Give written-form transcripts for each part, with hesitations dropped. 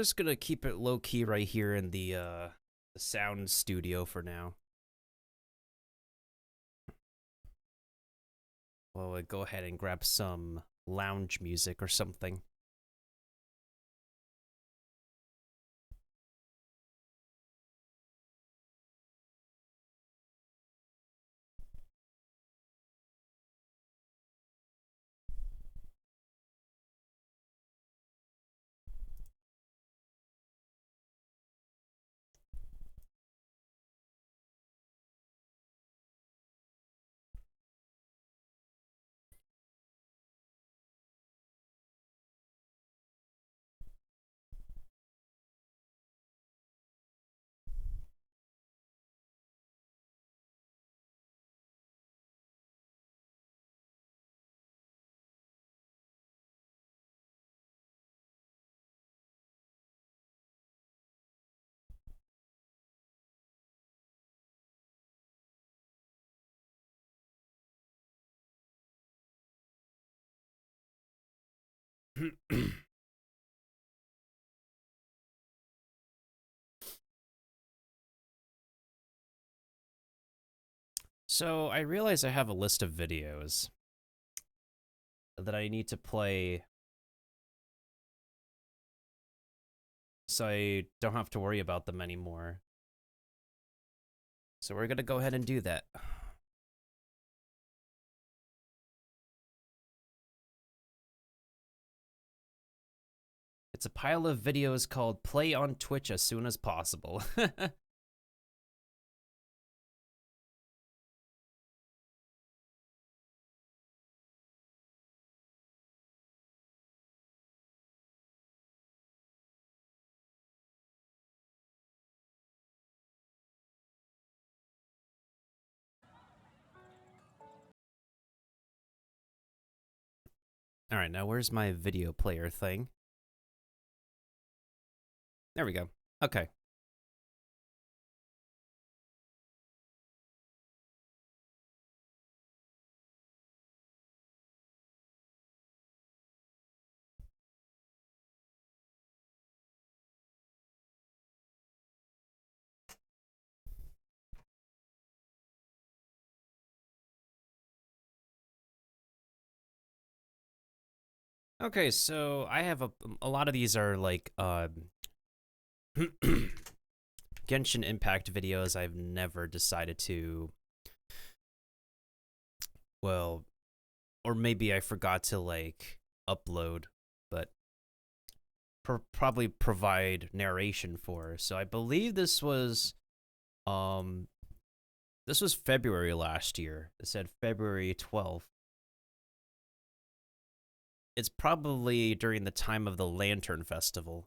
Just gonna keep it low key right here in the sound studio for now. Well, go ahead and grab some lounge music or something. So I realize I have a list of videos that I need to play so I don't have to worry about them anymore. So we're gonna go ahead and do that. It's a pile of videos called Play on Twitch as soon as possible. All right, now where's my video player thing? There we go. Okay. Okay, so I have a lot of these are like Genshin Impact videos I've never decided to, well, or maybe I forgot to like upload, but probably provide narration for. So I believe this was February last year. It said February 12th. It's probably during the time of the Lantern Festival.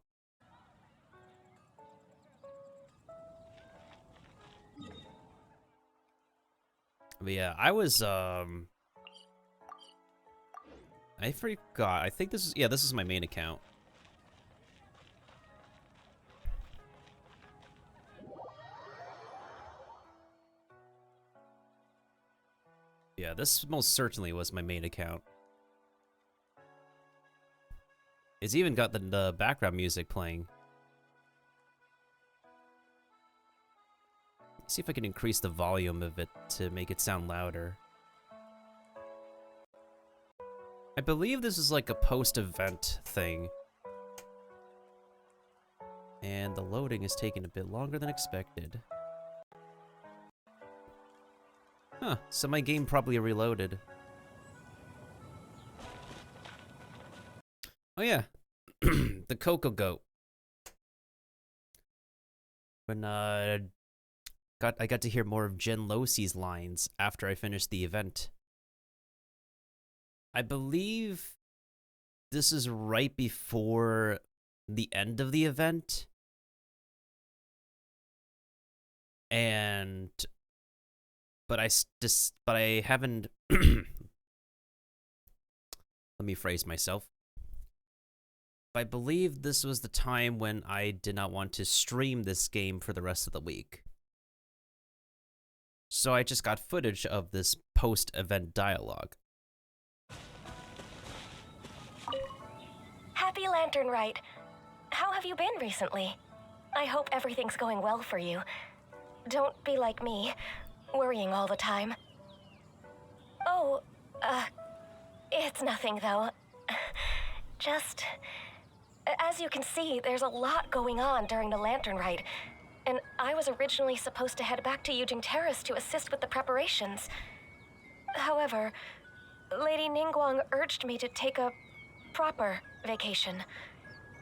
But yeah, I was I forgot. I think this is my main account. Yeah, this most certainly was my main account. It's even got the background music playing. Let's see if I can increase the volume of it to make it sound louder. I believe this is like a post-event thing. And the loading is taking a bit longer than expected. Huh, so my game probably reloaded. Oh yeah, the Coco Goat. When I got to hear more of Jen Losey's lines after I finished the event. I believe this is right before the end of the event. And but I haven't let me phrase myself. I believe this was the time when I did not want to stream this game for the rest of the week. So I just got footage of this post-event dialogue. Happy Lantern Rite. How have you been recently? I hope everything's going well for you. Don't be like me, worrying all the time. Oh, it's nothing though. Just, as you can see, there's a lot going on during the Lantern Rite, and I was originally supposed to head back to Yujing Terrace to assist with the preparations. However, Lady Ningguang urged me to take a proper vacation.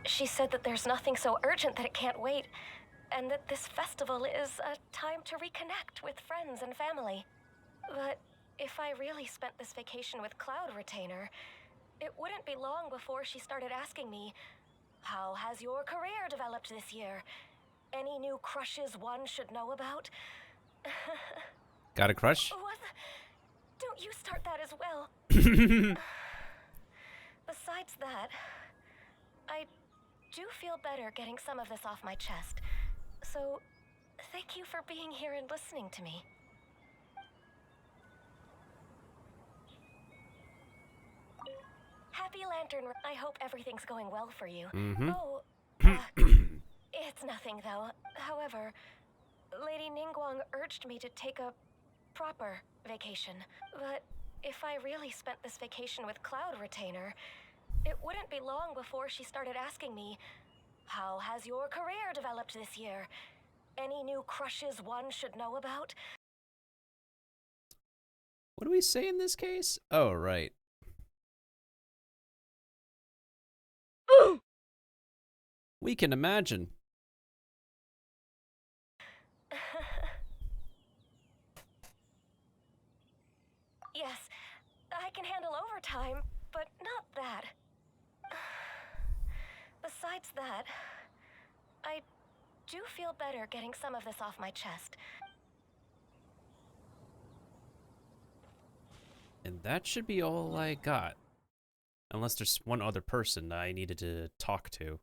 She said that there's nothing so urgent that it can't wait, and that this festival is a time to reconnect with friends and family. But if I really spent this vacation with Cloud Retainer, it wouldn't be long before she started asking me, "How has your career developed this year? Any new crushes one should know about?" Got a crush? What? Don't you start that as well. Besides that, I do feel better getting some of this off my chest. So, thank you for being here and listening to me. Happy Lantern. I hope everything's going well for you. Oh, it's nothing though. However, Lady Ningguang urged me to take a proper vacation. But if I really spent this vacation with Cloud Retainer, it wouldn't be long before she started asking me, "How has your career developed this year? Any new crushes one should know about?" What do we say in this case? Oh, right. We can imagine. Yes, I can handle overtime, but not that. Besides that, I do feel better getting some of this off my chest. And that should be all I got. Unless there's one other person I needed to talk to.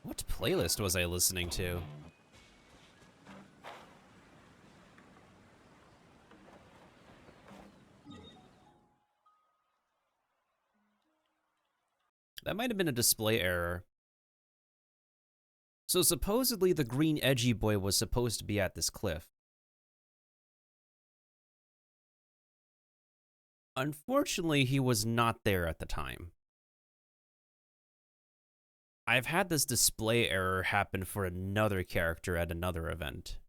What playlist was I listening to? That might have been a display error. So supposedly the green edgy boy was supposed to be at this cliff. Unfortunately, he was not there at the time. I've had this display error happen for another character at another event.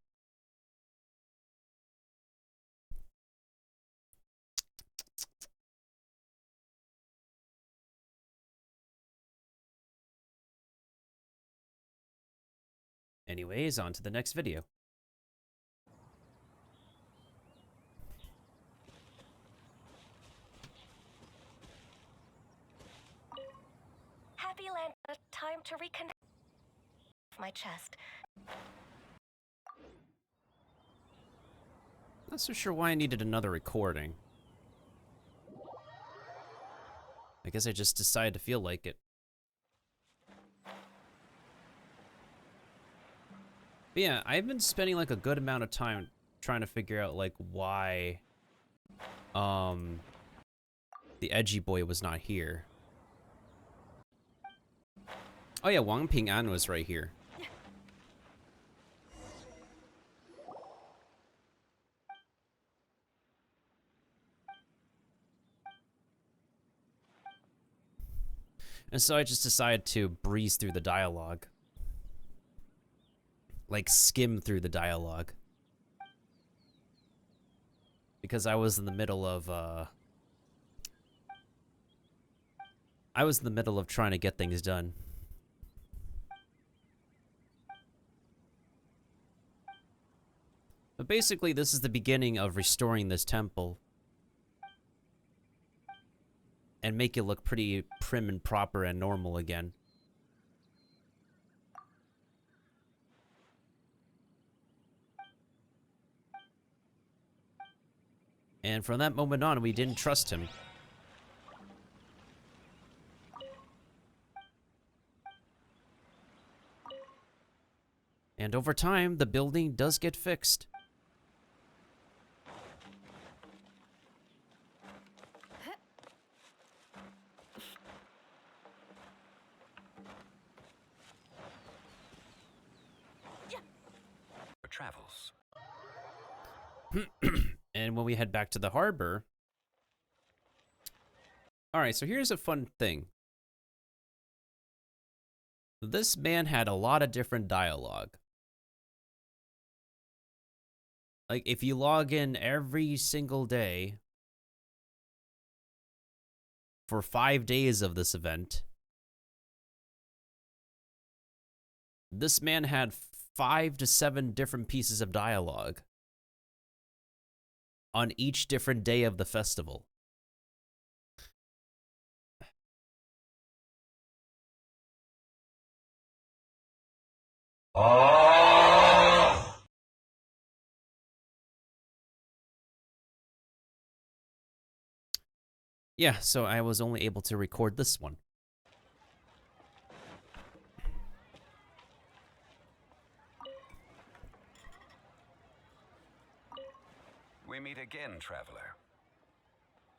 Anyways, on to the next video. Happy Land, time to reconnect my chest. Not so sure why I needed another recording. I guess I just decided to feel like it. But yeah, I've been spending like a good amount of time trying to figure out like why the edgy boy was not here. Oh yeah, Wang Ping'an was right here. And so I just decided to breeze through the dialogue. Like skim through the dialogue. Because I was in the middle of trying to get things done. But basically, this is the beginning of restoring this temple. And make it look pretty prim and proper and normal again. And from that moment on, we didn't trust him. And over time, the building does get fixed. And when we head back to the harbor... Alright, so here's a fun thing. This man had a lot of different dialogue. Like, if you log in every single day for 5 days of this event, this man had 5 to 7 different pieces of dialogue on each different day of the festival. Yeah, so I was only able to record this one. We meet again, traveler.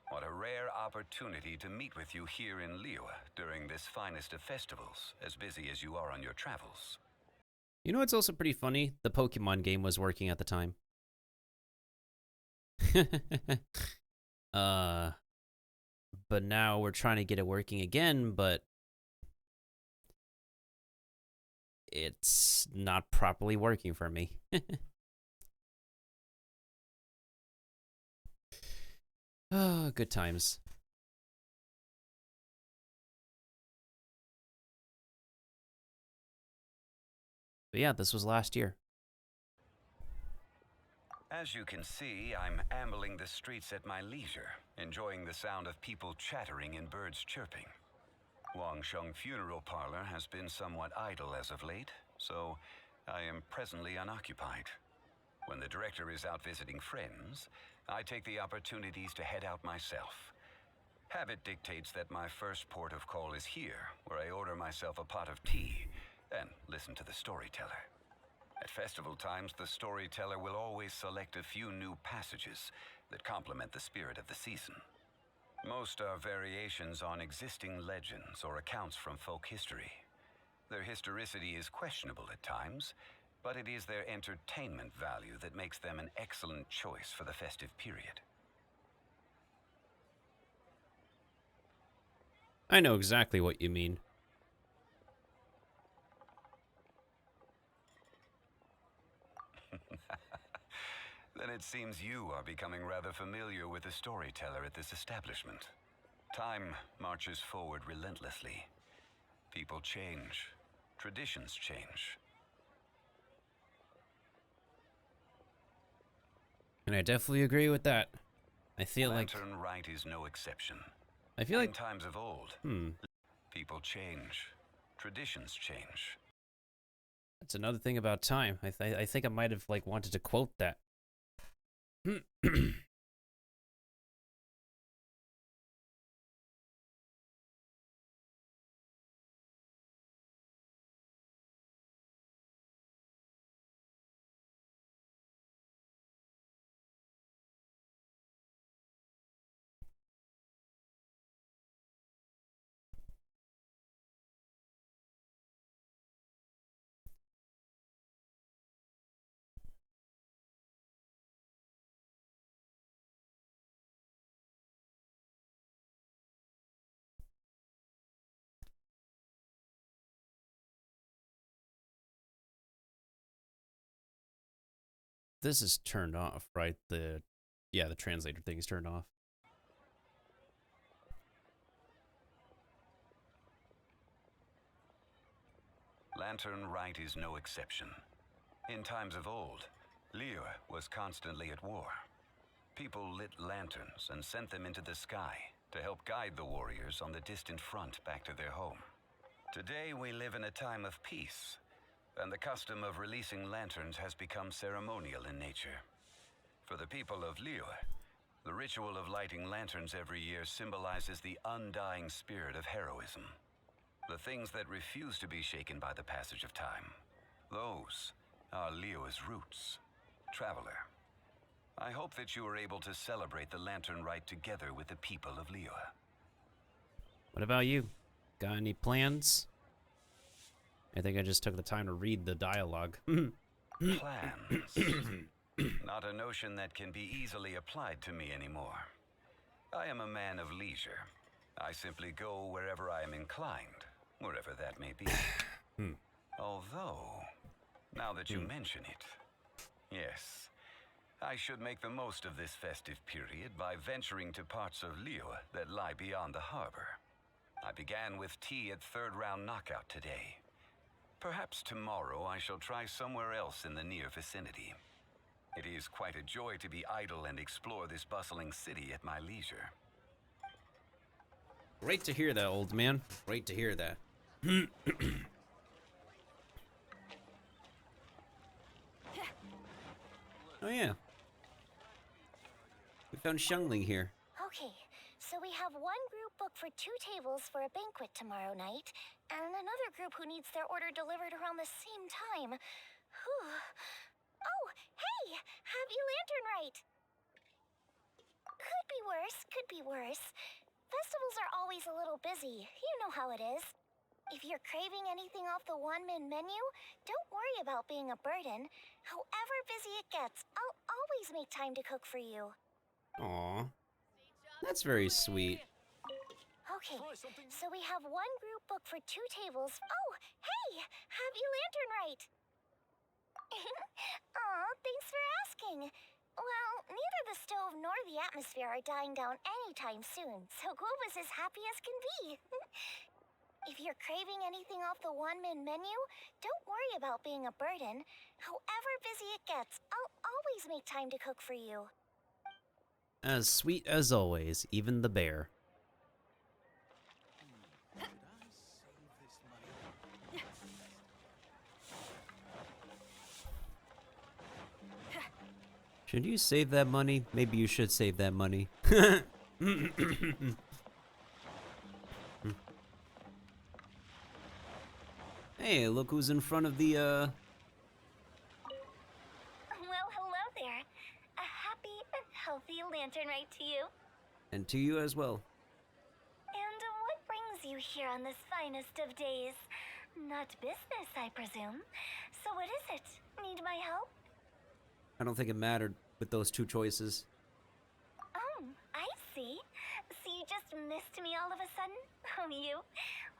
What a rare opportunity to meet with you here in Liyue during this finest of festivals, as busy as you are on your travels. You know what's also pretty funny? The Pokemon game was working at the time. But now we're trying to get it working again, but it's not properly working for me. Oh, good times. But yeah, this was last year. As you can see, I'm ambling the streets at my leisure, enjoying the sound of people chattering and birds chirping. Wangsheng Funeral Parlor has been somewhat idle as of late, so I am presently unoccupied. When the director is out visiting friends, I take the opportunities to head out myself. Habit dictates that my first port of call is here, where I order myself a pot of tea and listen to the storyteller. At festival times, the storyteller will always select a few new passages that complement the spirit of the season. Most are variations on existing legends or accounts from folk history. Their historicity is questionable at times, but it is their entertainment value that makes them an excellent choice for the festive period. I know exactly what you mean. Then it seems you are becoming rather familiar with the storyteller at this establishment. Time marches forward relentlessly. People change. Traditions change. And I definitely agree with that. I feel Lantern Rite is no exception. I feel In like... times of old, people change. Traditions change. That's another thing about time. I think I might have, like, wanted to quote that. This is turned off, right? The translator thing is turned off. Lantern Rite is no exception. In times of old, Liyue was constantly at war. People lit lanterns and sent them into the sky to help guide the warriors on the distant front back to their home. Today we live in a time of peace, and the custom of releasing lanterns has become ceremonial in nature. For the people of Liyue, the ritual of lighting lanterns every year symbolizes the undying spirit of heroism. The things that refuse to be shaken by the passage of time. Those are Liyue's roots. Traveler, I hope that you are able to celebrate the Lantern Rite together with the people of Liyue. What about you? Got any plans? I think I just took the time to read the dialogue. Plans? not a notion that can be easily applied to me anymore. I am a man of leisure. I simply go wherever I am inclined, wherever that may be. Although, now that you mention it, yes, I should make the most of this festive period by venturing to parts of Liyue that lie beyond the harbor. I began with tea at third round knockout today. Perhaps tomorrow I shall try somewhere else in the near vicinity. It is quite a joy to be idle and explore this bustling city at my leisure. Great to hear that, old man. Great to hear that. Oh yeah. We found Xiangling here. Okay, so we have one group booked for 2 tables for a banquet tomorrow night, and another group who needs their order delivered around the same time. Whew. Oh, hey! Have you lantern right? Could be worse, could be worse. Festivals are always a little busy. You know how it is. If you're craving anything off the one-min menu, don't worry about being a burden. However busy it gets, I'll always make time to cook for you. Aw. That's very sweet. Okay, so we have one group booked for 2 tables. Oh, hey! Have you lantern right? Aw, thanks for asking. Well, neither the stove nor the atmosphere are dying down anytime soon, so Guob is as happy as can be. If you're craving anything off the one-min menu, don't worry about being a burden. However busy it gets, I'll always make time to cook for you. As sweet as always, even the bear. Should you save that money? Maybe you should save that money. Hey, look who's in front of the, Well, hello there. A happy and healthy lantern right to you. And to you as well. And what brings you here on this finest of days? Not business, I presume. So what is it? Need my help? I don't think it mattered with those 2 choices. Oh, I see. So you just missed me all of a sudden? Oh, you?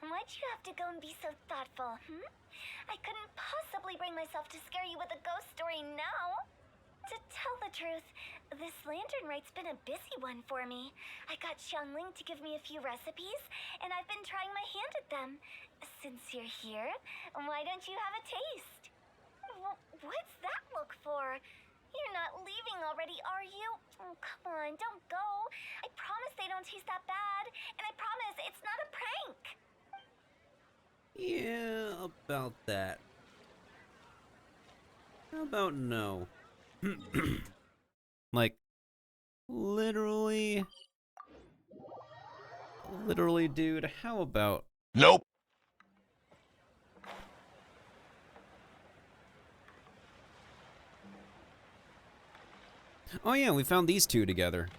Why'd you have to go and be so thoughtful, I couldn't possibly bring myself to scare you with a ghost story now. To tell the truth, this lantern right's been a busy one for me. I got Xiangling to give me a few recipes, and I've been trying my hand at them. Since you're here, why don't you have a taste? What's that look for? You're not leaving already, are you? Oh, come on, don't go. I promise they don't taste that bad, and I promise it's not a prank. Yeah, about that. How about no? Like, literally, dude, how about... Nope. Oh yeah, we found these 2 together.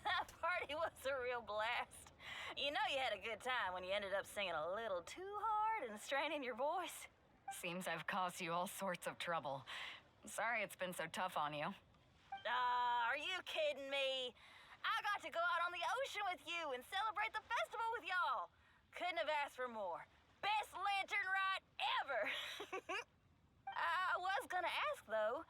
That party was a real blast. You know you had a good time when you ended up singing a little too hard and straining your voice. Seems I've caused you all sorts of trouble. Sorry it's been so tough on you. Are you kidding me? I got to go out on the ocean with you and celebrate the festival with y'all. Couldn't have asked for more. Best lantern ride ever. I was gonna ask though,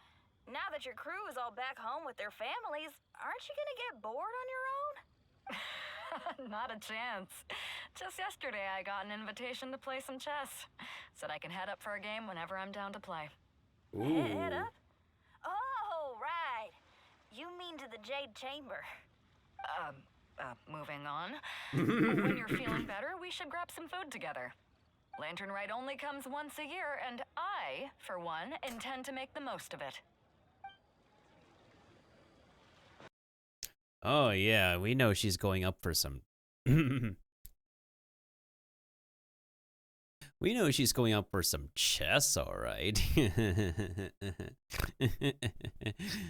now that your crew is all back home with their families, aren't you gonna get bored on your own? Not a chance. Just yesterday I got an invitation to play some chess. Said I can head up for a game whenever I'm down to play. Ooh. Head up? Oh, right. You mean to the Jade Chamber. Moving on. When you're feeling better, we should grab some food together. Lantern Rite only comes once a year, and I, for one, intend to make the most of it. Oh yeah, we know she's going up for some... We know she's going up for some chess, alright.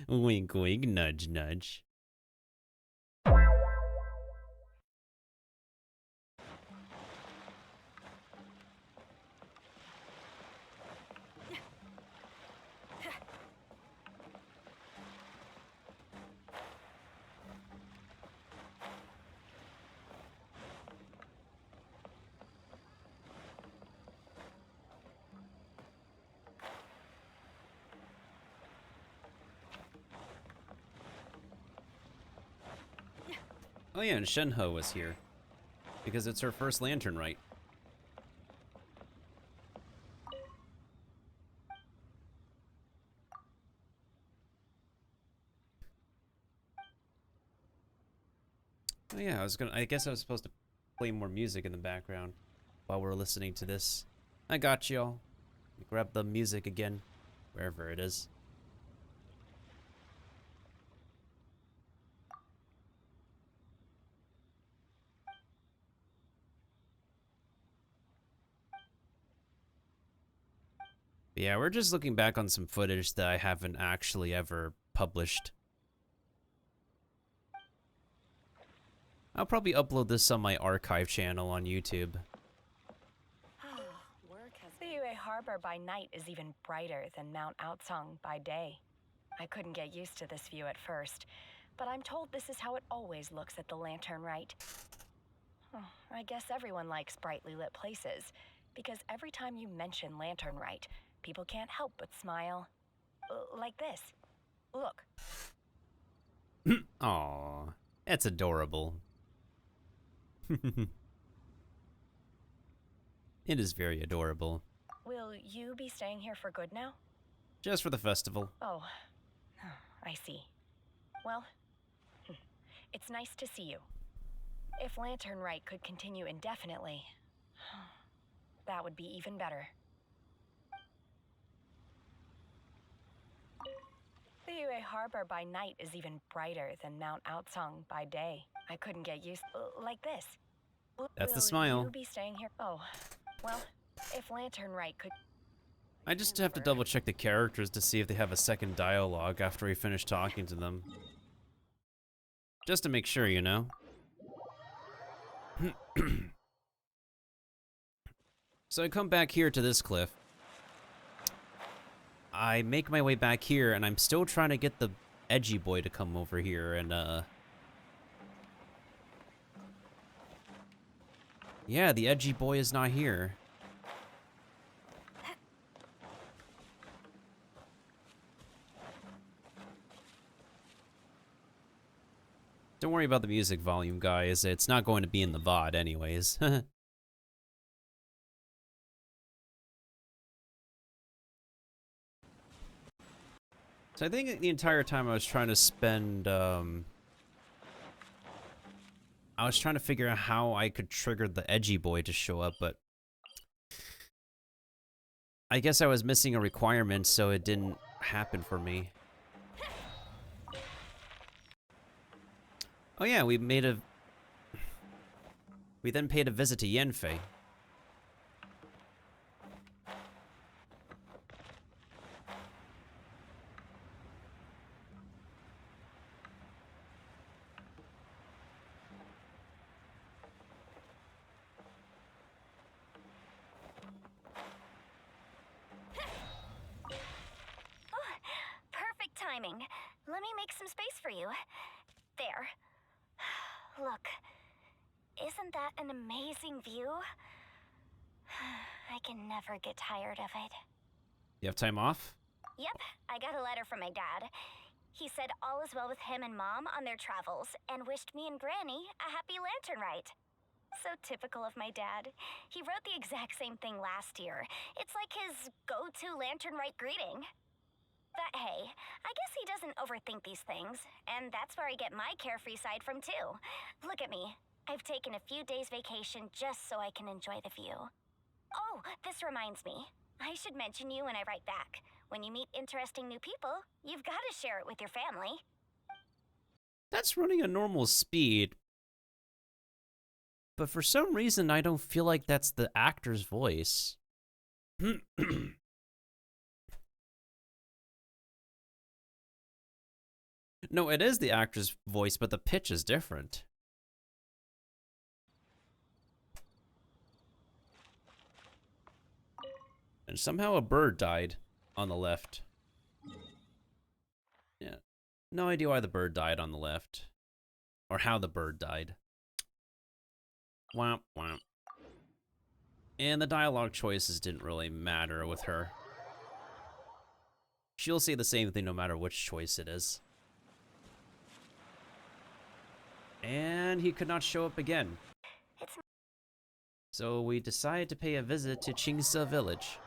Wink wink, nudge nudge. Oh yeah, and Shenhe was here. Because it's her first lantern rite. Oh yeah, I guess I was supposed to play more music in the background while we're listening to this. I got y'all. Grab the music again, wherever it is. But yeah, we're just looking back on some footage that I haven't actually ever published. I'll probably upload this on my archive channel on YouTube. The Yue Harbor by night is even brighter than Mount Outsung by day. I couldn't get used to this view at first, but I'm told this is how it always looks at the Lantern Rite. I guess everyone likes brightly lit places, because every time you mention Lantern Rite, people can't help but smile. Like this. Look. Aww, that's adorable. It is very adorable. Will you be staying here for good now? Just for the festival. Oh, I see. Well, it's nice to see you. If Lantern Rite could continue indefinitely, that would be even better. The Yue Harbor by night is even brighter than Mount Outsung by day. I couldn't get used like this. That's the Will smile. you be staying here? Oh, well, if Lantern Rite could... I just have to double check the characters to see if they have a second dialogue after we finish talking to them. Just to make sure, you know? So I come back here to this cliff. I make my way back here, and I'm still trying to get the edgy boy to come over here, and, yeah, the edgy boy is not here. Don't worry about the music volume, guys. It's not going to be in the VOD anyways. So I think the entire time I was trying to spend, I was trying to figure out how I could trigger the edgy boy to show up, but I guess I was missing a requirement, so it didn't happen for me. Oh yeah, we then paid a visit to Yanfei. Perfect timing. Let me make some space for you. There. Look. Isn't that an amazing view? I can never get tired of it. You have time off? Yep, I got a letter from my dad. He said all is well with him and Mom on their travels and wished me and Granny a happy Lantern Rite. So typical of my dad. He wrote the exact same thing last year. It's like his go-to Lantern Rite greeting. But hey, I guess he doesn't overthink these things, and that's where I get my carefree side from too. Look at me. I've taken a few days vacation just so I can enjoy the view. Oh, this reminds me. I should mention you when I write back. When you meet interesting new people, you've got to share it with your family. That's running a normal speed. But for some reason, I don't feel like that's the actor's voice. No, it is the actor's voice, but the pitch is different. And somehow a bird died on the left. Yeah. No idea why the bird died on the left. Or how the bird died. Womp womp. And the dialogue choices didn't really matter with her. She'll say the same thing no matter which choice it is. And he could not show up again. It's So we decided to pay a visit to Chingsa Village.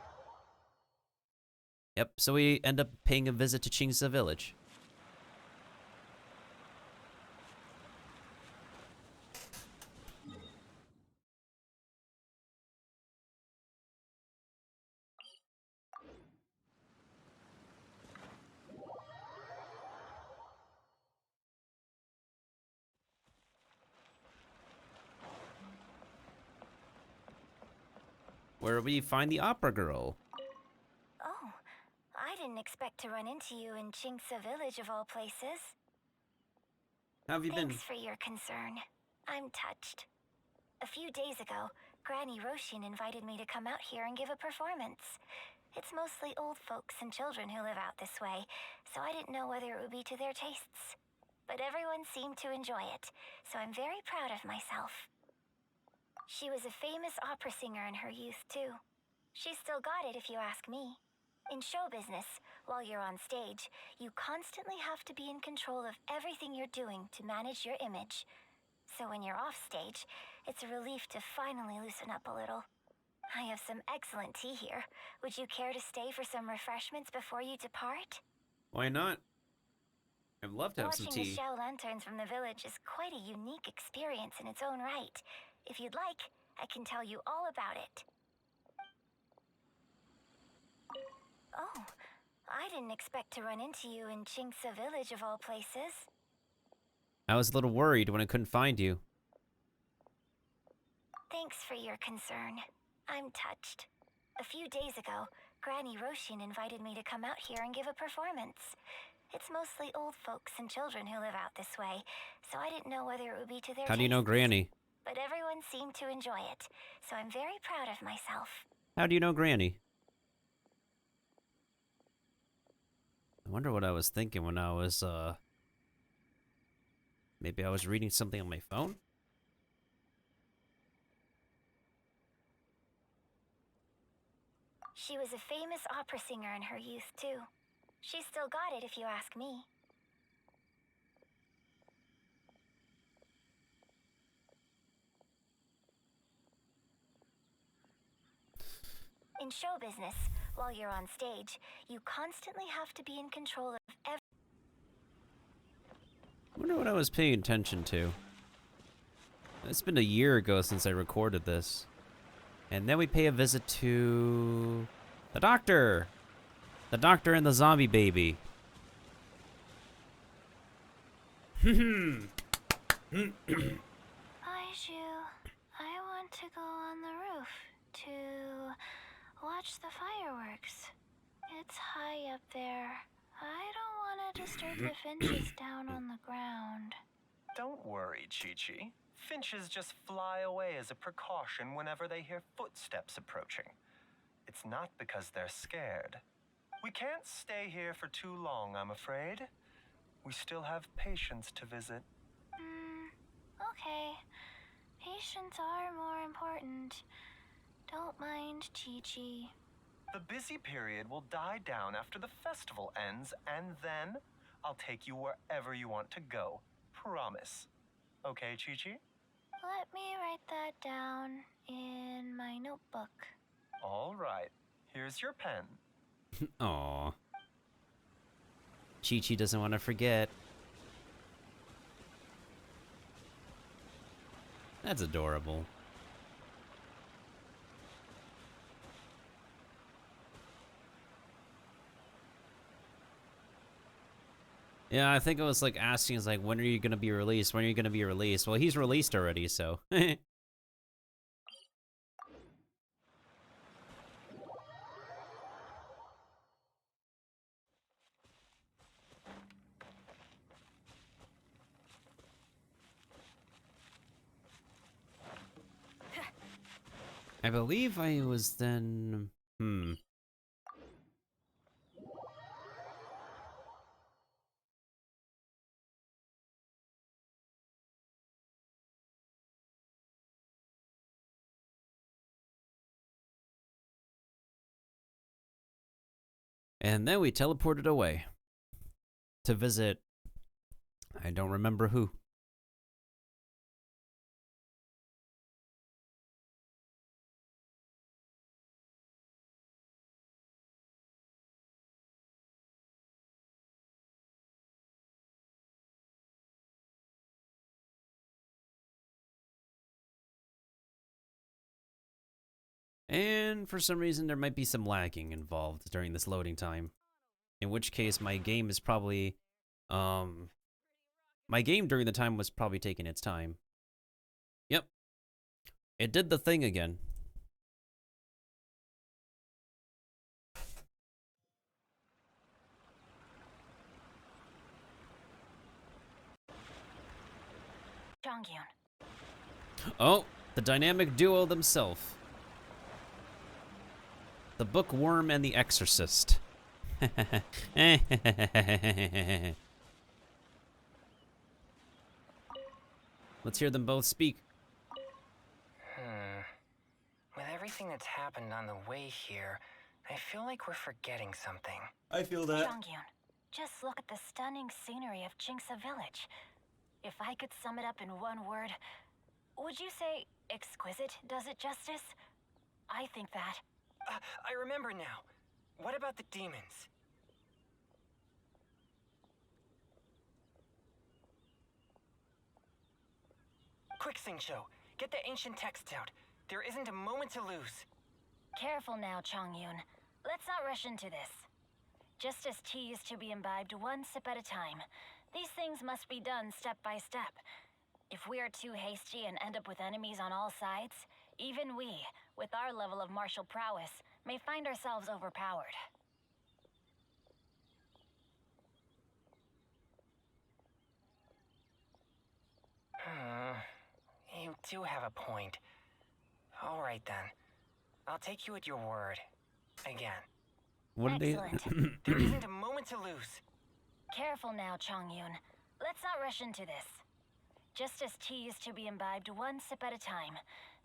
Yep, so we end up paying a visit to Chingsa Village. Where we find the opera girl. Oh, I didn't expect to run into you in Chingsa Village of all places. How have you been? Thanks for your concern. I'm touched. A few days ago, Granny Roshin invited me to come out here and give a performance. It's mostly old folks and children who live out this way, so I didn't know whether it would be to their tastes. But everyone seemed to enjoy it, so I'm very proud of myself. She was a famous opera singer in her youth, too. She's still got it if you ask me. In show business, while you're on stage, you constantly have to be in control of everything you're doing to manage your image. So when you're off stage, it's a relief to finally loosen up a little. I have some excellent tea here. Would you care to stay for some refreshments before you depart? Why not? I'd love to have some Watching the tea. shell lanterns from the village is quite a unique experience in its own right. If you'd like, I can tell you all about it. Oh, I didn't expect to run into you in Chingsa Village of all places. I was a little worried when I couldn't find you. Thanks for your concern. I'm touched. A few days ago, Granny Roshin invited me to come out here and give a performance. It's mostly old folks and children who live out this way, so I didn't know whether it would be to their How do you know tastes. Granny? But everyone seemed to enjoy it, so I'm very proud of myself. How do you know Granny? I wonder what I was thinking when I was, maybe I was reading something on my phone? She was a famous opera singer in her youth, too. She's still got it if you ask me. In show business, while you're on stage, you constantly have to be in control of every... I wonder what I was paying attention to. It's been a year ago since I recorded this. And then we pay a visit to... the doctor! The doctor and the zombie baby. Aishu, I want to go on the roof to watch the fireworks. It's high up there. I don't want to disturb the finches down on the ground. Don't worry, Chi-Chi. Finches just fly away as a precaution whenever they hear footsteps approaching. It's not because they're scared. We can't stay here for too long, I'm afraid. We still have patients to visit. Okay. Patients are more important. Don't mind Chi-Chi. The busy period will die down after the festival ends, and then I'll take you wherever you want to go. Promise. Okay, Chi-Chi? Let me write that down in my notebook. All right. Here's your pen. Aww. Chi-Chi doesn't want to forget. That's adorable. Yeah, I think it was like asking, is like, when are you gonna be released? When are you gonna be released? Well, he's released already, so. I believe I was then... And then we teleported away. To visit... I don't remember who. And for some reason, there might be some lagging involved during this loading time. In which case, my game is probably, my game during the time was probably taking its time. Yep. It did the thing again. Jongyun. Oh, the dynamic duo themselves. The Bookworm and the Exorcist. Let's hear them both speak. With everything that's happened on the way here, I feel like we're forgetting something. I feel that. Jongyun, just look at the stunning scenery of Jinxa Village. If I could sum it up in one word, would you say exquisite does it justice? I think that. I remember now. What about the demons? Quick, Show. Get the ancient texts out. There isn't a moment to lose. Careful now, Chongyun. Let's not rush into this. Justice tea is to be imbibed one sip at a time. These things must be done step by step. If we are too hasty and end up with enemies on all sides, even we, with our level of martial prowess, may find ourselves overpowered. You do have a point. All right then. I'll take you at your word. Again. What did Excellent. There isn't a moment to lose. Careful now, Chongyun. Let's not rush into this. Justice tea is to be imbibed one sip at a time.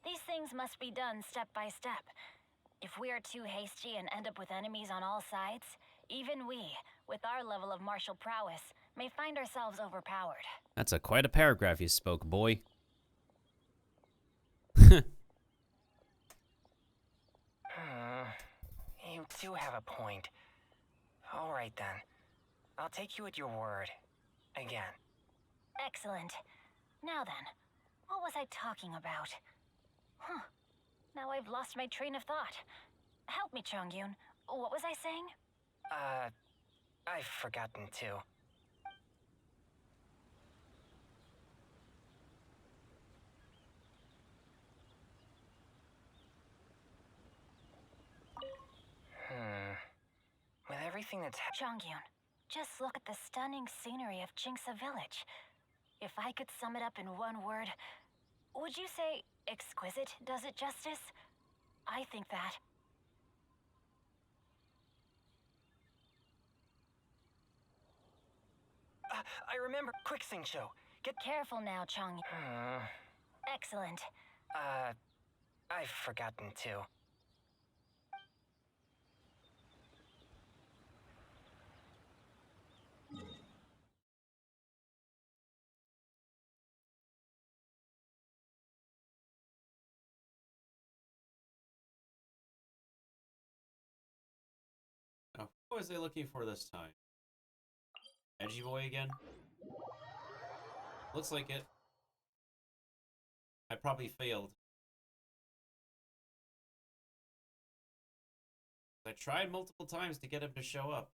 These things must be done step by step. If we are too hasty and end up with enemies on all sides, even we, with our level of martial prowess, may find ourselves overpowered. That's quite a paragraph you spoke, boy. You do have a point. All right then. I'll take you at your word. Again. Excellent. Now then, what was I talking about? Huh. Now I've lost my train of thought. Help me, Chongyun. What was I saying? I've forgotten too. With everything that's Chongyun, just look at the stunning scenery of Jinxa Village. If I could sum it up in one word, would you say exquisite does it justice? I think that. I remember. Quick, Show. Get Careful now, Chongyun. Excellent. I've forgotten too. Now, what was I looking for this time? Edgy boy again? Looks like it. I probably failed. I tried multiple times to get him to show up.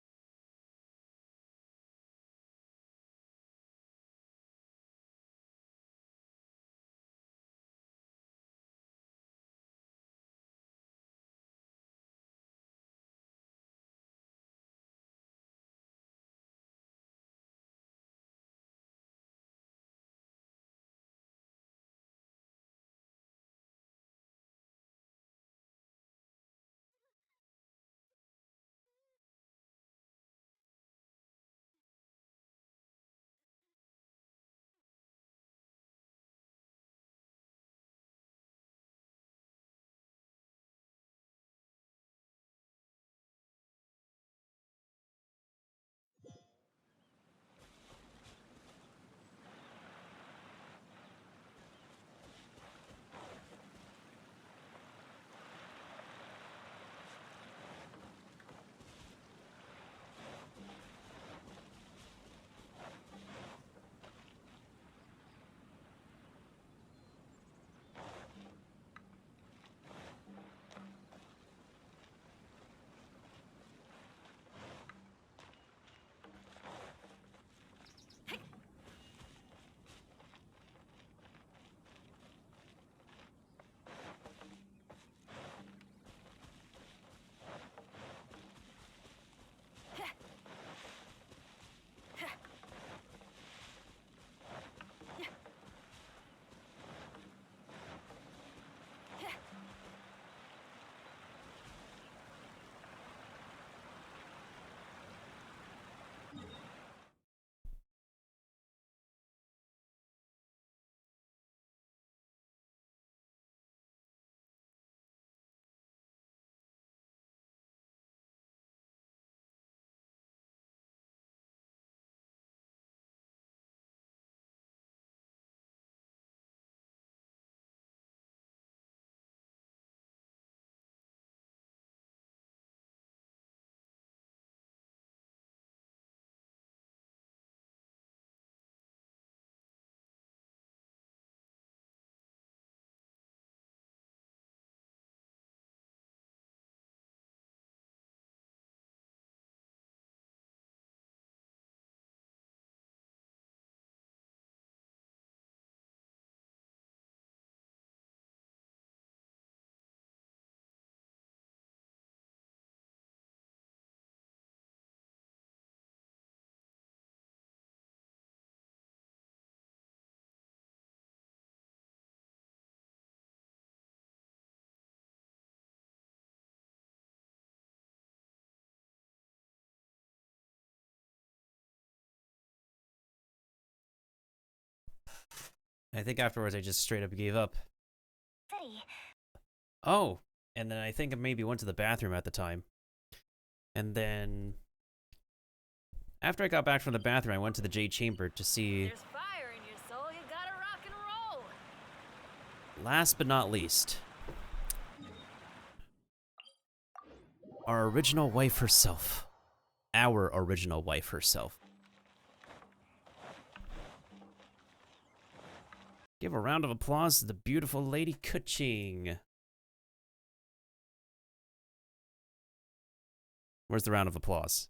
I think afterwards I just straight up gave up. City. Oh, and then I think I maybe went to the bathroom at the time. And then after I got back from the bathroom, I went to the Jade Chamber to see, There's fire in your soul, you gotta rock and roll. last but not least, our original wife herself. Our original wife herself. Give a round of applause to the beautiful Lady Kuching. Where's the round of applause?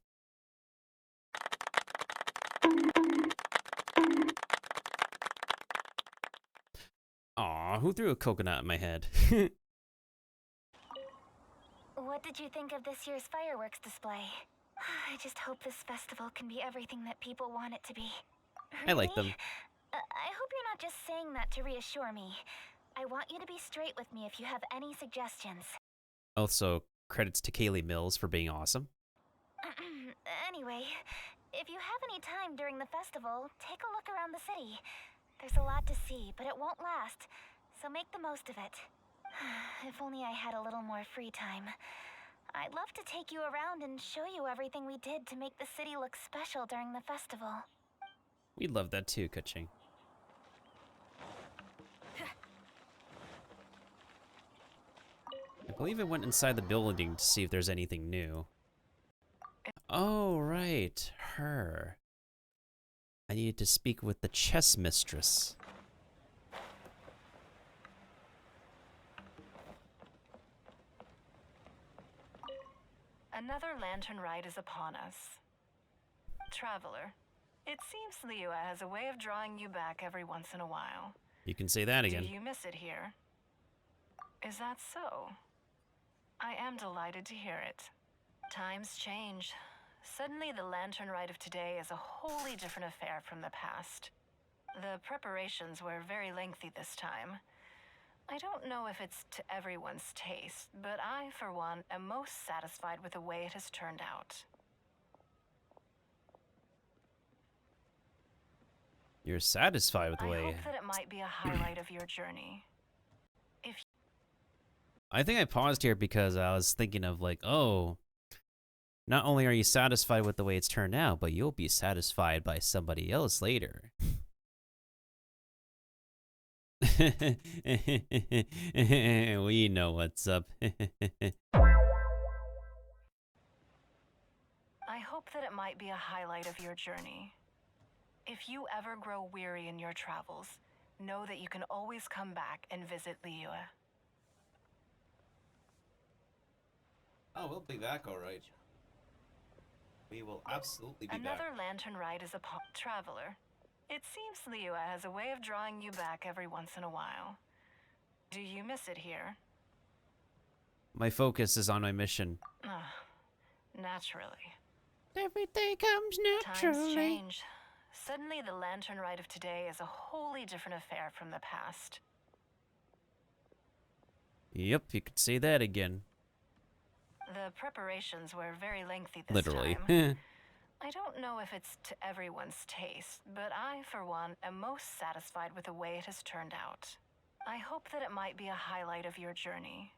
Aw, who threw a coconut at my head? What did you think of this year's fireworks display? I just hope this festival can be everything that people want it to be. I like Really? them. I hope you're not just saying that to reassure me. I want you to be straight with me if you have any suggestions. Also, credits to Kaylee Mills for being awesome. Anyway, if you have any time during the festival, take a look around the city. There's a lot to see, but it won't last, so make the most of it. If only I had a little more free time. I'd love to take you around and show you everything we did to make the city look special during the festival. We'd love that too, Kuching. I believe I went inside the building to see if there's anything new. Oh, right. Her. I needed to speak with the chess mistress. Another lantern ride is upon us. Traveler, it seems Liyue has a way of drawing you back every once in a while. You can say that again. Do you miss it here? Is that so? I am delighted to hear it. Times change. Suddenly the lantern ride of today is a wholly different affair from the past. The preparations were very lengthy this time. I don't know if it's to everyone's taste, but I, for one, am most satisfied with the way it has turned out. You're satisfied with the I way... hope that it might be a highlight of your journey. I think I paused here because I was thinking of like, oh, not only are you satisfied with the way it's turned out, but you'll be satisfied by somebody else later. We know what's up. I hope that it might be a highlight of your journey. If you ever grow weary in your travels, know that you can always come back and visit Liyue. Oh, we'll be back, all right. We will absolutely be Another back. lantern ride is upon Traveler. It seems Liyue has a way of drawing you back every once in a while. Do you miss it here? My focus is on my mission. Naturally. Everything comes Times naturally. change. Suddenly the lantern ride of today is a wholly different affair from the past. Yep, you could say that again. The preparations were very lengthy this Literally. time. I don't know if it's to everyone's taste, but I, for one, am most satisfied with the way it has turned out. I hope that it might be a highlight of your journey.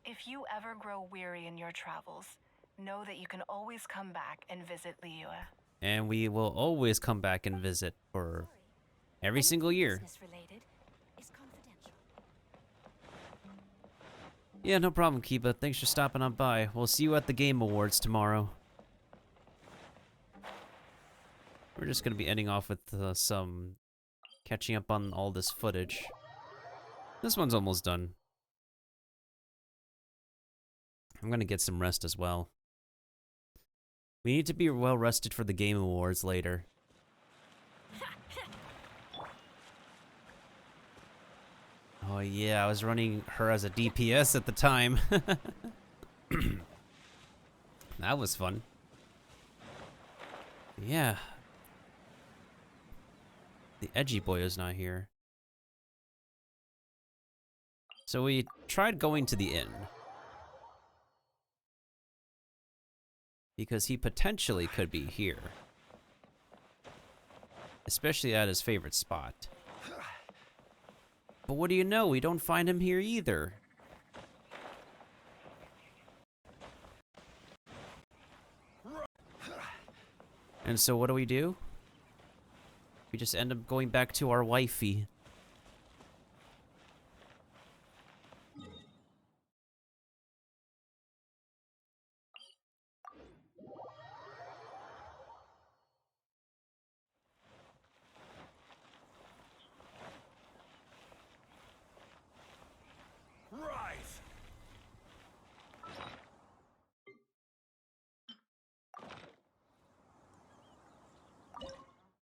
If you ever grow weary in your travels, know that you can always come back and visit Liyue. And we will always come back and visit for every single year. Yeah, no problem, Kiba. Thanks for stopping on by. We'll see you at the Game Awards tomorrow. We're just going to be ending off with some catching up on all this footage. This one's almost done. I'm going to get some rest as well. We need to be well rested for the Game Awards later. Oh yeah, I was running her as a DPS at the time. That was fun. Yeah. The edgy boy is not here. So we tried going to the inn. Because he potentially could be here. Especially at his favorite spot. But what do you know? We don't find him here either. And so what do? We just end up going back to our wifey. Rise!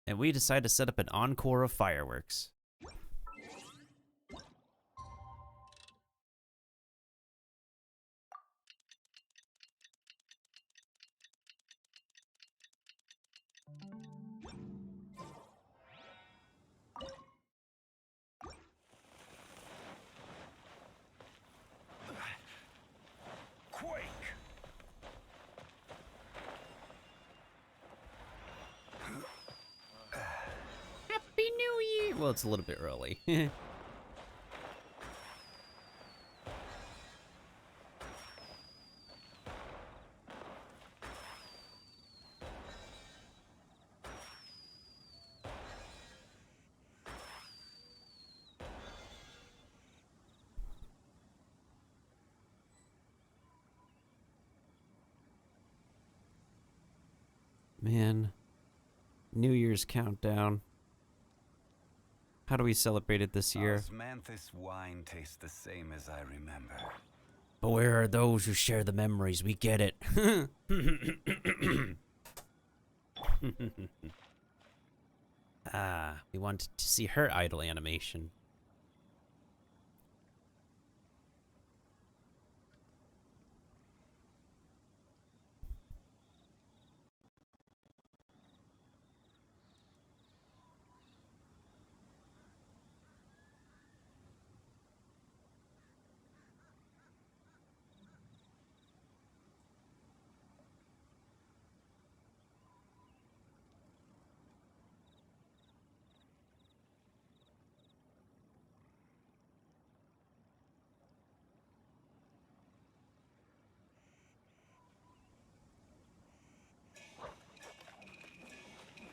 And we decide to set up an encore of fireworks. Quake! Happy New Year! Well, it's a little bit early. Man, New Year's countdown. How do we celebrate it this year? Osmanthus wine tastes the same as I remember. But where are those who share the memories? We get it. Ah, we want to see her idle animation.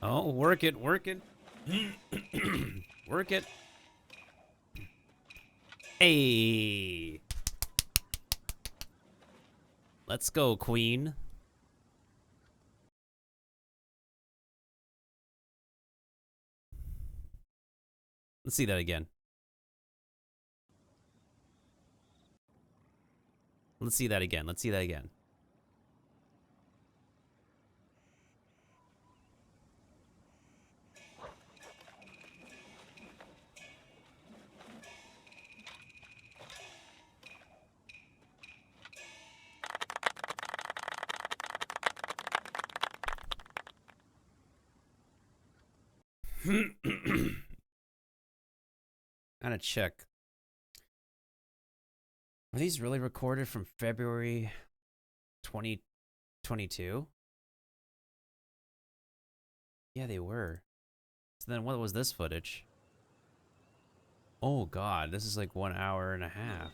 Oh, work it, work it. Work it. Hey. Let's go, queen. Let's see that again. Let's see that again. Let's see that again. Gotta check. Are these really recorded from February 2022? Yeah, they were. So then what was this footage? Oh god, this is like 1 hour and a half.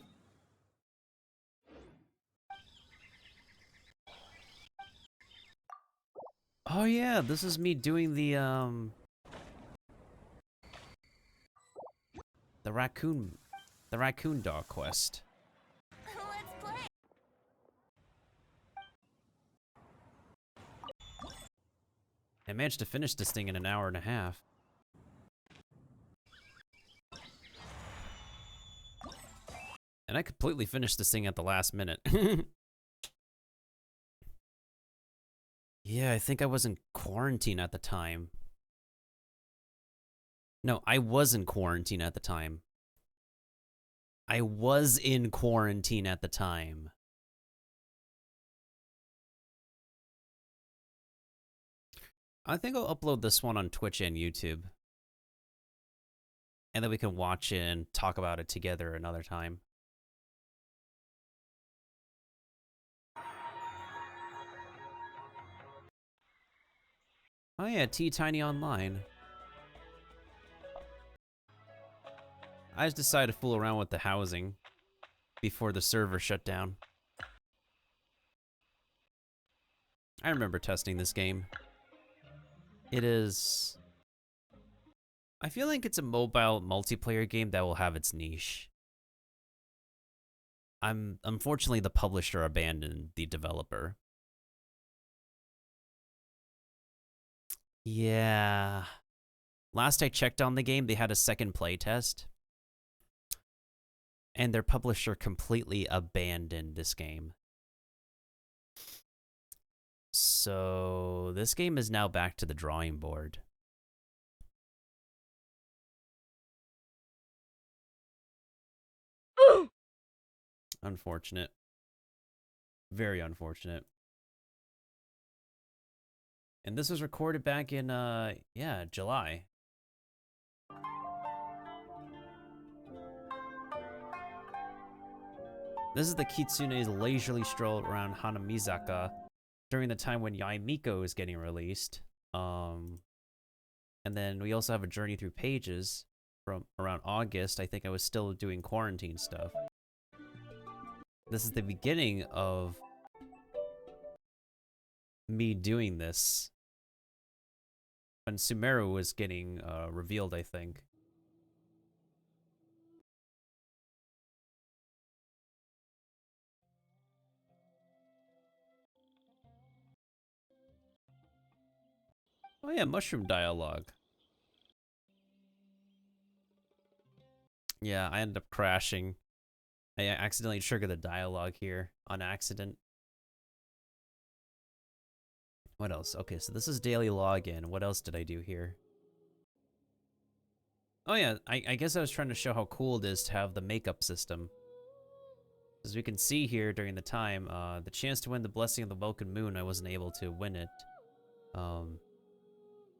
Oh yeah, this is me doing the raccoon dog quest. Let's play. I managed to finish this thing in 1 hour and a half. And I completely finished this thing at the last minute. Yeah, I think I was in quarantine at the time. No, I was in quarantine at the time. I was in quarantine at the time. I think I'll upload this one on Twitch and YouTube. And then we can watch it and talk about it together another time. Oh yeah, T Tiny Online. I just decided to fool around with the housing before the server shut down. I remember testing this game. It is... I feel like it's a mobile multiplayer game that will have its niche. Unfortunately, the publisher abandoned the developer. Yeah. Last I checked on the game, they had a second playtest. And their publisher completely abandoned this game. So this game is now back to the drawing board. Unfortunate. Very unfortunate. And this was recorded back in, yeah, July. This is the Kitsune's leisurely stroll around Hanamizaka during the time when Yai Miko is getting released. And then we also have a journey through pages from around August. I think I was still doing quarantine stuff. This is the beginning of me doing this. When Sumeru was getting revealed, I think. Oh yeah, mushroom dialogue. Yeah, I ended up crashing. I accidentally triggered the dialogue here on accident. What else? Okay, so this is daily login. What else did I do here? Oh yeah, I guess I was trying to show how cool it is to have the makeup system. As we can see here during the time, the chance to win the Blessing of the Vulcan Moon, I wasn't able to win it.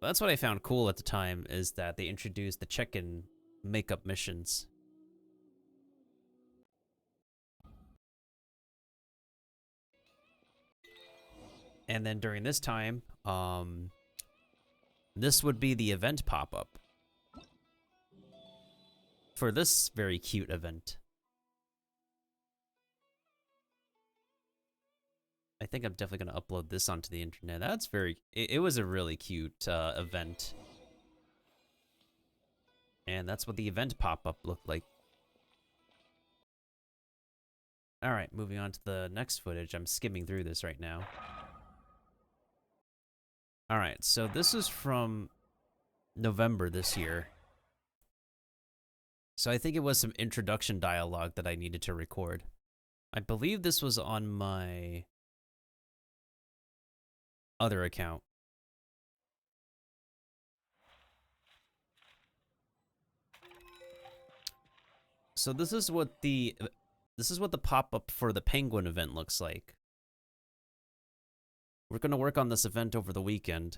That's what I found cool at the time, is that they introduced the check-in makeup missions. And then during this time, this would be the event pop-up for this very cute event. I think I'm definitely going to upload this onto the internet. That's very... It was a really cute event. And that's what the event pop-up looked like. Alright, moving on to the next footage. I'm skimming through this right now. Alright, so this is from November this year. So I think it was some introduction dialogue that I needed to record. I believe this was on my other account. So this is what the pop-up for the Penguin event looks like. We're going to work on this event over the weekend.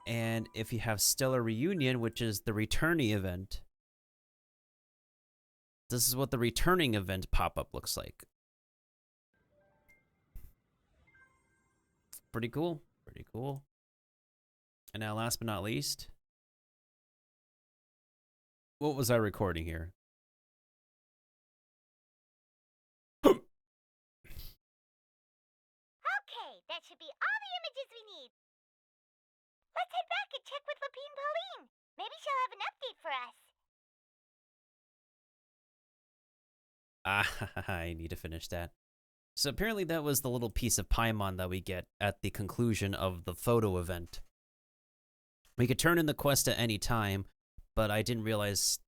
And if you have Stellar Reunion, which is the returning event, this is what the returning event pop-up looks like. Pretty cool. Pretty cool. And now last but not least, what was I recording here? Okay, that should be all the images we need. Let's head back and check with Lapine Pauline. Maybe she'll have an update for us. I need to finish that. So apparently that was the little piece of Paimon that we get at the conclusion of the photo event. We could turn in the quest at any time, but I didn't realize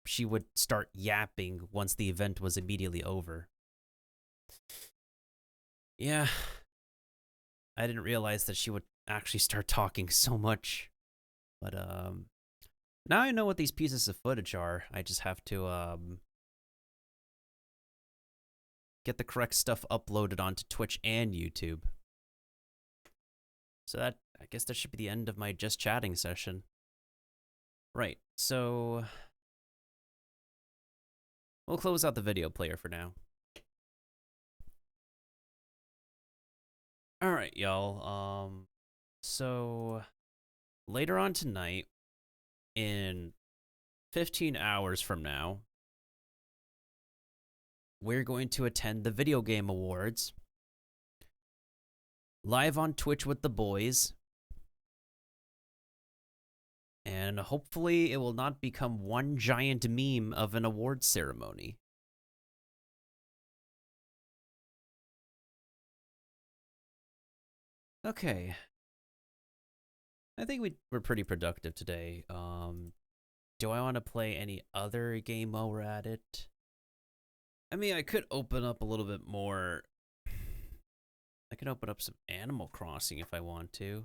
she would start yapping once the event was immediately over. Yeah, I didn't realize that she would actually start talking so much. But now I know what these pieces of footage are. I just have to get the correct stuff uploaded onto Twitch and YouTube. So that, I guess that should be the end of my just chatting session. Right, so we'll close out the video player for now. Alright, y'all, so later on tonight, in 15 hours from now, we're going to attend the Video Game Awards live on Twitch with the boys. And hopefully it will not become one giant meme of an awards ceremony. Okay. I think we were pretty productive today. Do I want to play any other game while we're at it? I mean, I could open up a little bit more. I could open up some Animal Crossing if I want to.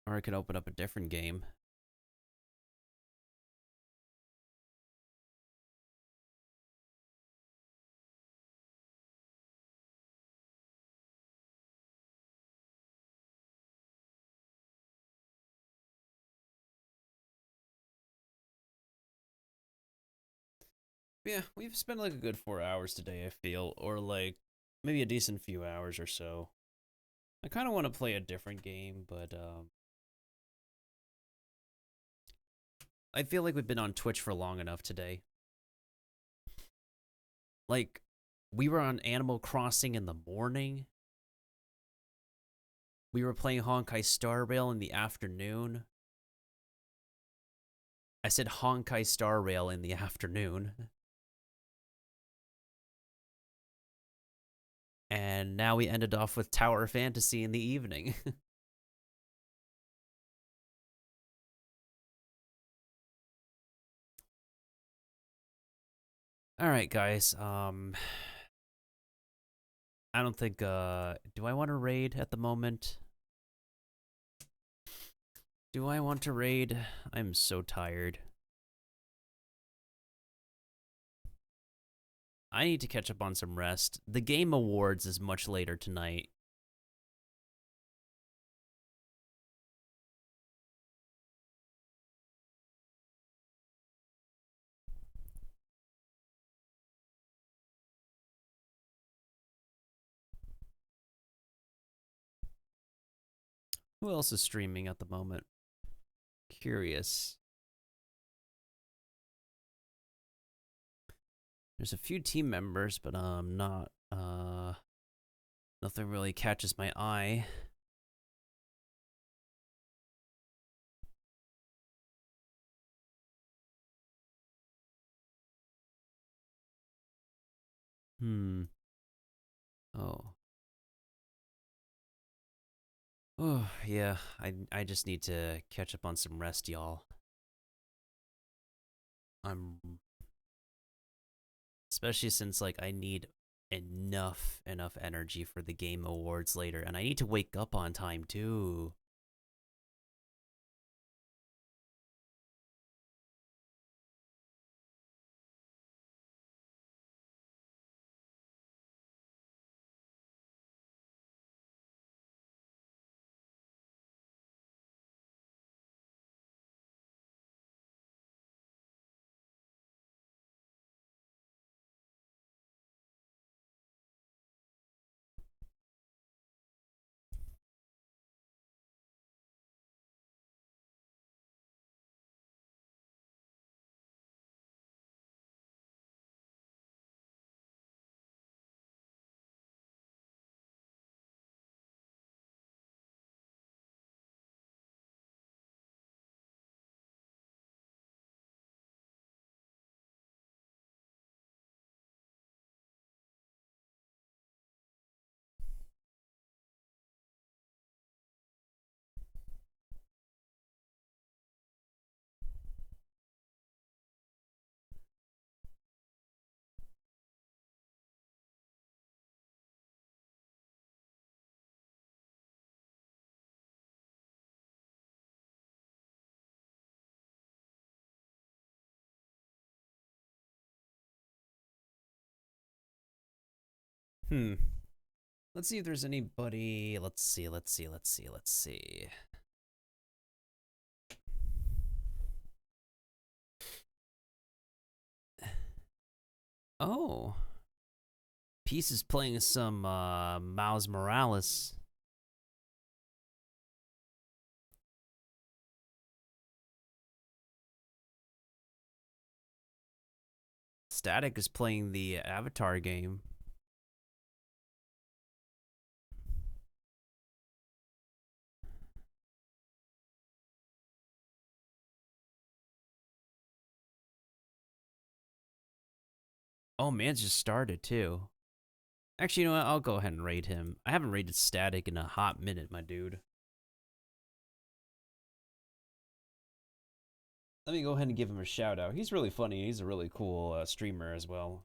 Or I could open up a different game. Yeah, we've spent like a good 4 hours today, I feel. Or like maybe a decent few hours or so. I kind of want to play a different game, but I feel like we've been on Twitch for long enough today. Like, we were on Animal Crossing in the morning. We were playing Honkai Star Rail in the afternoon. I said Honkai Star Rail in the afternoon. And now we ended off with Tower Fantasy in the evening. Alright, guys. I don't think, do I want to raid at the moment? Do I want to raid? I'm so tired. I need to catch up on some rest. The Game Awards is much later tonight. Who else is streaming at the moment? Curious. There's a few team members, but nothing really catches my eye. Oh. Oh, yeah. I just need to catch up on some rest, y'all. Especially since like I need enough energy for the Game Awards later, and I need to wake up on time too. Let's see if there's anybody. Let's see. Oh. Peace is playing some Miles Morales. Static is playing the Avatar game. Oh, man's just started too. Actually, you know what? I'll go ahead and raid him. I haven't raided Static in a hot minute, my dude. Let me go ahead and give him a shout out. He's really funny. He's a really cool streamer as well.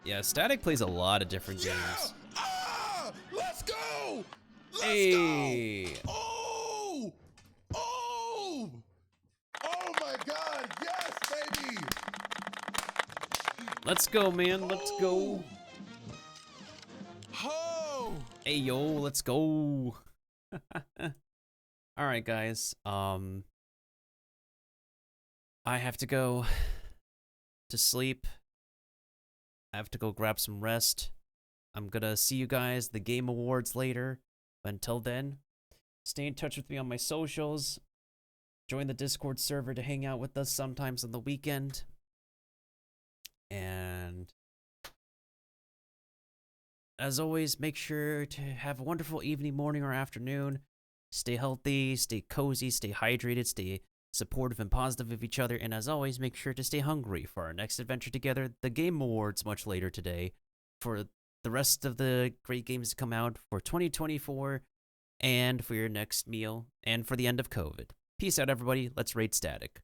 Yeah, Static plays a lot of different games. Ah! Let's go! Hey! Go! Oh! Oh! Oh my god, yes, baby! Let's go, man. Let's go. Oh! Hey, yo, let's go. Alright, guys. I have to go to sleep. I have to go grab some rest. I'm gonna see you guys the Game Awards later. But until then, stay in touch with me on my socials. Join the Discord server to hang out with us sometimes on the weekend. And as always, make sure to have a wonderful evening, morning, or afternoon. Stay healthy, stay cozy, stay hydrated, stay supportive and positive of each other, and as always, make sure to stay hungry for our next adventure together, the Game Awards, much later today, for the rest of the great games to come out for 2024, and for your next meal, and for the end of COVID. Peace out, everybody. Let's raid Static.